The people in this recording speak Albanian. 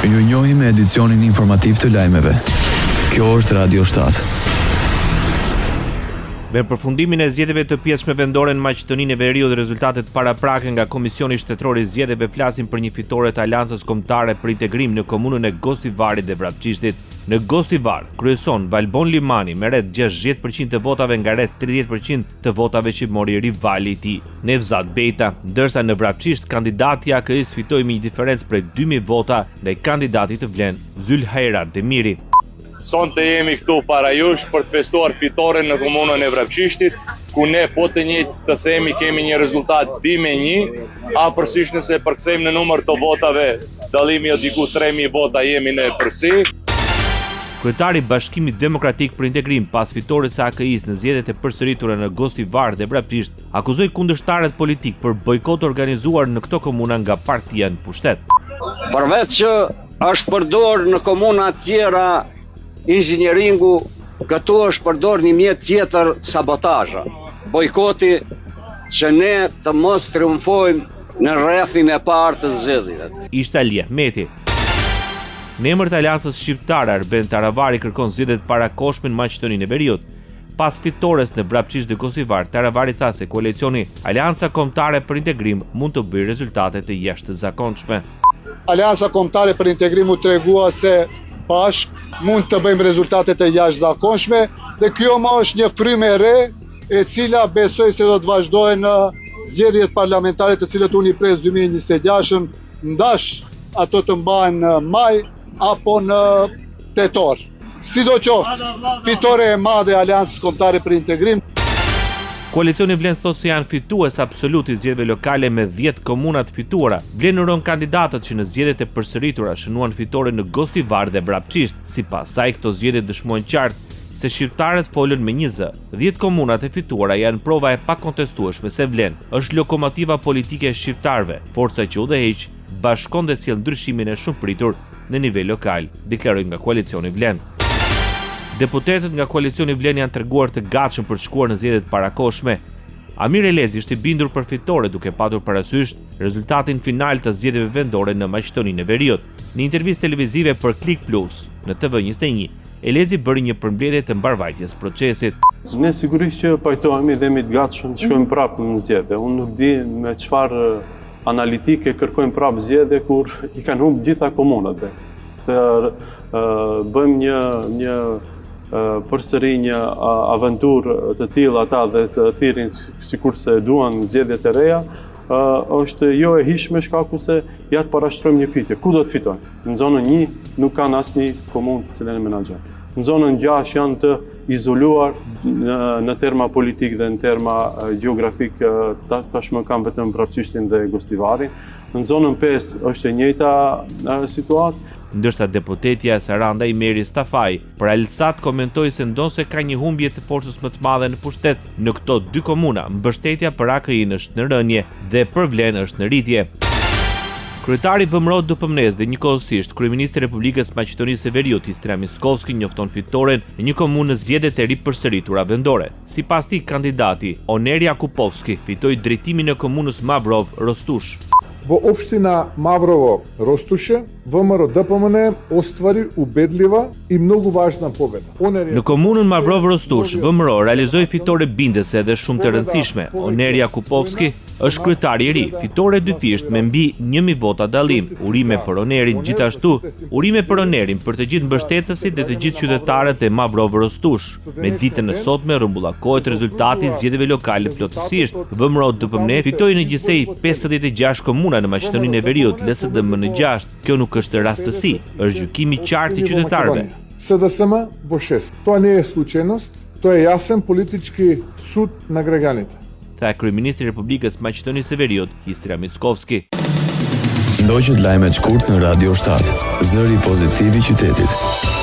Ju njohim me edicionin informativ të lajmeve. Kjo është Radio 7. Me përfundimin e zgjedhjeve të pjesshme vendore në Maqedoninë e Veriut, rezultatet paraprake nga Komisioni Shtetëror i Zgjedhjeve flasin për një fitore të Aleancës Kombëtare për Integrim në komunën e Gostivarit dhe Vrapçishtit. Në Gostivar, kryeson Valbon Limani me rreth 60% të votave nga rreth 30% të votave që mori rivali i tij, Nevzat Bejta, ndërsa në Vrapçisht kandidati i AKI-s fitoi me një diferencë prej 2000 vota ndaj kandidatit të vlen Zylhajrat Demiri. Sonte jemi këtu para jush për të festuar fitoren në komunën e Vrapçishtit, ku ne po të njëjtë të themi kemi një rezultat 2-1, afërsisht nëse përkthejmë në numër të votave, dallimi o diku 3000 vota jemi në përsi. Kryetari i Bashkimit Demokratik për Integrim pas fitores së AKI-s në zgjedhjet e përsëritura në Gostivar dhe Vrapçisht, akuzoi kundërshtarët politik për bojkot organizuar në këto komuna nga partia në pushtet. Përveç që është përdor në komuna tjera inxhinieringu, këtu është përdor një mjet tjetër sabotazha. Bojkoti që ne të mos triumfojmë në rrethin e parë të zgjedhjeve. Ishte Ali Ahmeti. Në emër të Aleancës Shqiptare, Arben Taravari kërkon zgjedhjet parakohshme në Maqedoninë e Veriut. Pas fitores në Vrapçisht dhe Gostivar, Taravari tha se koalicioni Aleanca Kombëtare për Integrim mund të bëjë rezultate të jashtëzakonshme. Aleanca Kombëtare për Integrim u tregua se bashk mund të bëjmë rezultate të jashtëzakonshme dhe kjo më është një frymë e re e cila besoj se do të vazhdojnë në zgjedhjet parlamentare të cilët unë i pres 2026, ndash ato të mbahen në maj apo në tetor. Sidoqoftë, fitore e madhe e Aleancës Kombëtare për Integrim. Koalicioni Vlen thot se janë fitues absolut i zgjedhjeve lokale me 10 komuna të fituara. Vlen uron kandidatët që në zgjedhjet e përsëritura shënuan fitore në Gostivar dhe Vrapçisht. Sipas saj, këto zgjedhje dëshmojnë qartë se shqiptarët folën me një zë. 10 komunat e fituara janë prova e pakontestueshme se Vlen është lokomotiva politike e shqiptarëve, forca që udhëheq, bashkon dhe sjell ndryshimin e shumë pritur në nivel lokal, deklaroi nga koalicioni Vlen. Deputetët nga koalicioni Vlen janë treguar të gatshëm për të shkuar në zgjedhjet parakohshme. Amir Elezi është i bindur për fitore duke patur parasysh rezultatin final të zgjedhjeve vendore në Maqedoninë e Veriut. Në intervistë televizive për Klik Plus në TV21, Elezi bëri një përmbledhje të mbarvajtjes procesit. Ne sigurisht që pajtohemi dhe jemi të gatshëm të shkojmë prapë në zgjedhje. Unë nuk di me çfarë analitike kërkojmë prapë zgjedhje kur i kanë humbur gjitha komunat. Të bëjmë një përsëri një aventurë të tillë ata dhe të thirrin sikurse duan zgjedhjet e reja, është jo e hishme shkaku se ja të parashtrojmë një pyetje. Ku do të fitojnë? Në zonën 1 nuk kanë asnjë komunë të cilën e menaxhojnë. Në zonën 6 janë të izoluar në terma politik dhe në terma geografik, tashmë kanë vetëm Vrapçishtin dhe Gostivarin. Në zonën 5 është e njëjta situatë. Ndërsa deputetja Saranda Imeri Stafaj për Alsat komentoi se ndonse ka një humbje të forcës më të madhe në pushtet në këto 2 komuna, mbështetja për AKI-n është në rënje dhe për Vlen është në rritje. Kryetari VMRO DPMNES dhe njëkohësisht kryeministri i Republikës Maqedonisë së Veriut Istria Mickovski njofton fitoren në një komunë në zgjedhjet e ripërsëritura vendore. Sipas tij, kandidati Oner Jakupovski fitoi drejtimin e komunës Mavrov Rostush. Во општина Маврово Ростуше, ВМРО ДПМН оствари убедлива и много важна победа. Në komunën Mavrov Rostush, VMRO realizoi fitore bindëse dhe shumë të rëndësishme. Oner Jakupovski është kryetari i ri, fitore dyfisht me mbi 1000 vota dallim. Urime për Onerin, gjithashtu urime për Onerin për të gjithë mbështetësit dhe të gjithë qytetarët e Mavrov Rostush. Me ditën e sotme rrumbullakohet rezultati i zgjedhjeve lokale plotësisht. VMRO DPMNE fitoi në gjithsej 56 komuna në Maqedoninë e Veriut, LSDM në 6. Kjo nuk është rastësi, është gjykimi i qartë i qytetarëve. СДСМ во 6. Тоа не е случайност, тоа е јасен политички суд на граѓаните. Tha kryeministri i Republikës Maqedonisë së Veriut, Istria Mickovski. Ndoqët lajmet shkurt në Radio 7, zëri pozitiv i qytetit.